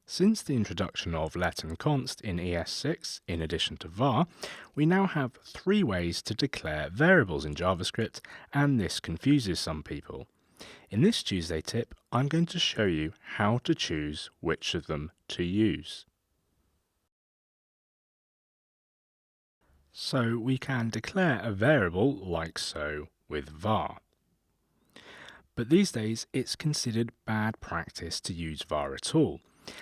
Since the introduction of let and const in ES6, in addition to var, we now have 3 ways to declare variables in JavaScript, and this confuses some people. In this Tuesday tip, I'm going to show you how to choose which of them to use. So we can declare a variable like so with var. But these days it's considered bad practice to use var at all.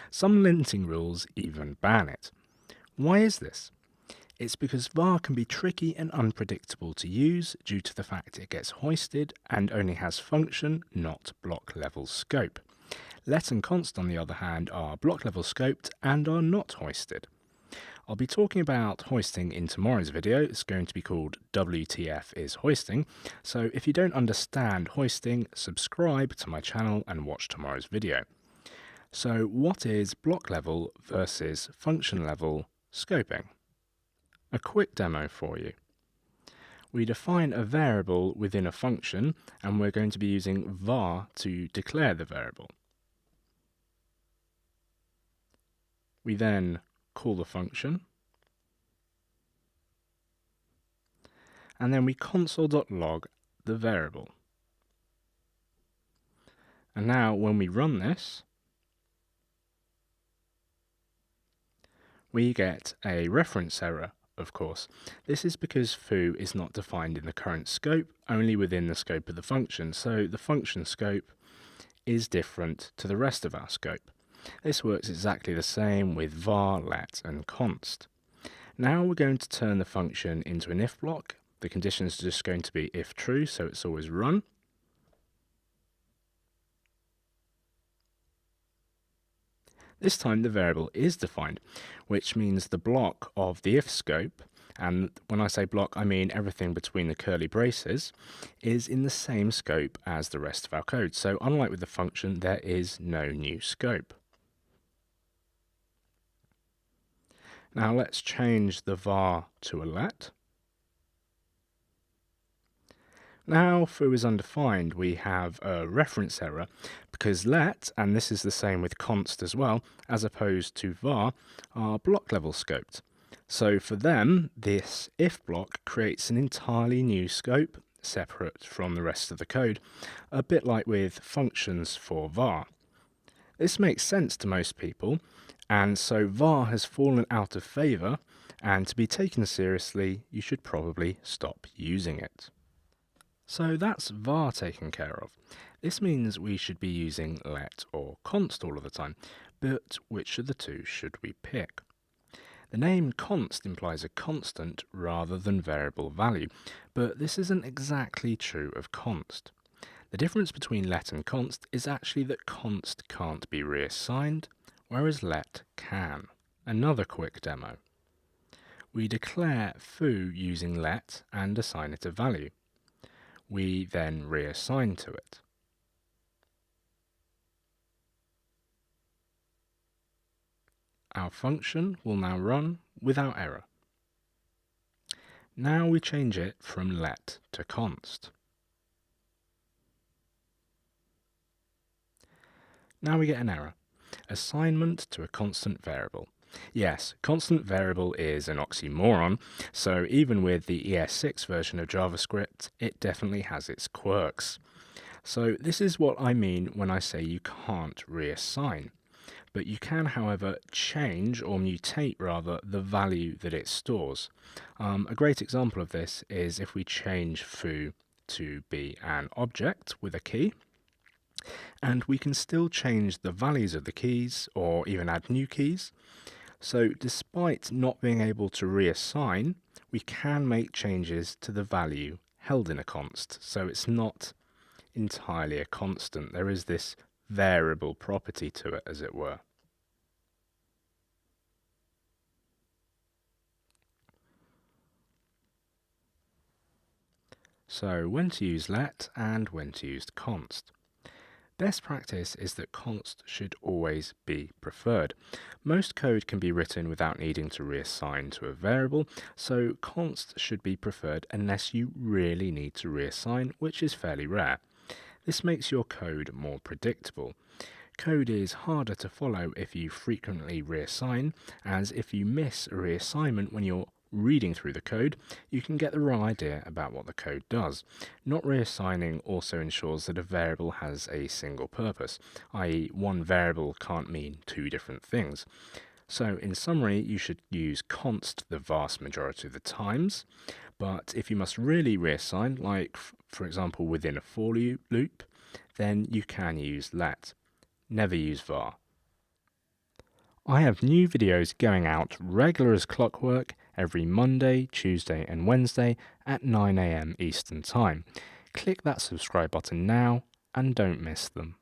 Some linting rules even ban it. Why is this? It's because var can be tricky and unpredictable to use due to the fact it gets hoisted and only has function, not block level scope. Let and const, on the other hand, are block level scoped and are not hoisted. I'll be talking about hoisting in tomorrow's video. It's going to be called WTF is hoisting. So if you don't understand hoisting, subscribe to my channel and watch tomorrow's video. So what is block level versus function level scoping? A quick demo for you. We define a variable within a function and we're going to be using var to declare the variable. We then call the function, and then we console.log the variable. And now when we run this, we get a reference error, of course. This is because foo is not defined in the current scope, only within the scope of the function, so the function scope is different to the rest of our scope. This works exactly the same with var, let and const. Now we're going to turn the function into an if block. The condition is just going to be if true, so it's always run. This time the variable is defined, which means the block of the if scope, and when I say block I mean everything between the curly braces, is in the same scope as the rest of our code. So unlike with the function, there is no new scope. Now let's change the var to a let. Now foo is undefined, we have a reference error because let, and this is the same with const as well, as opposed to var, are block level scoped. So for them, this if block creates an entirely new scope, separate from the rest of the code, a bit like with functions for var. This makes sense to most people, and so var has fallen out of favour, and to be taken seriously, you should probably stop using it. So that's var taken care of. This means we should be using let or const all of the time, but which of the two should we pick? The name const implies a constant rather than variable value, but this isn't exactly true of const. The difference between let and const is actually that const can't be reassigned, whereas let can. Another quick demo. We declare foo using let and assign it a value. We then reassign to it. Our function will now run without error. Now we change it from let to const. Now we get an error. Assignment to a constant variable. Yes, constant variable is an oxymoron, so even with the ES6 version of JavaScript, it definitely has its quirks. So this is what I mean when I say you can't reassign. But you can, however, change or mutate rather the value that it stores. A great example of this is if we change foo to be an object with a key, and we can still change the values of the keys or even add new keys. So despite not being able to reassign, we can make changes to the value held in a const. So it's not entirely a constant. There is this variable property to it, as it were. So when to use let and when to use const. Best practice is that const should always be preferred. Most code can be written without needing to reassign to a variable, so const should be preferred unless you really need to reassign, which is fairly rare. This makes your code more predictable. Code is harder to follow if you frequently reassign, as if you miss a reassignment when you're reading through the code, you can get the wrong idea about what the code does. Not reassigning also ensures that a variable has a single purpose, i.e. one variable can't mean two different things. So in summary, you should use const the vast majority of the times, but if you must really reassign, like for example within a for loop, then you can use let. Never use var. I have new videos going out regular as clockwork every Monday, Tuesday and Wednesday at 9 AM Eastern Time. Click that subscribe button now and don't miss them.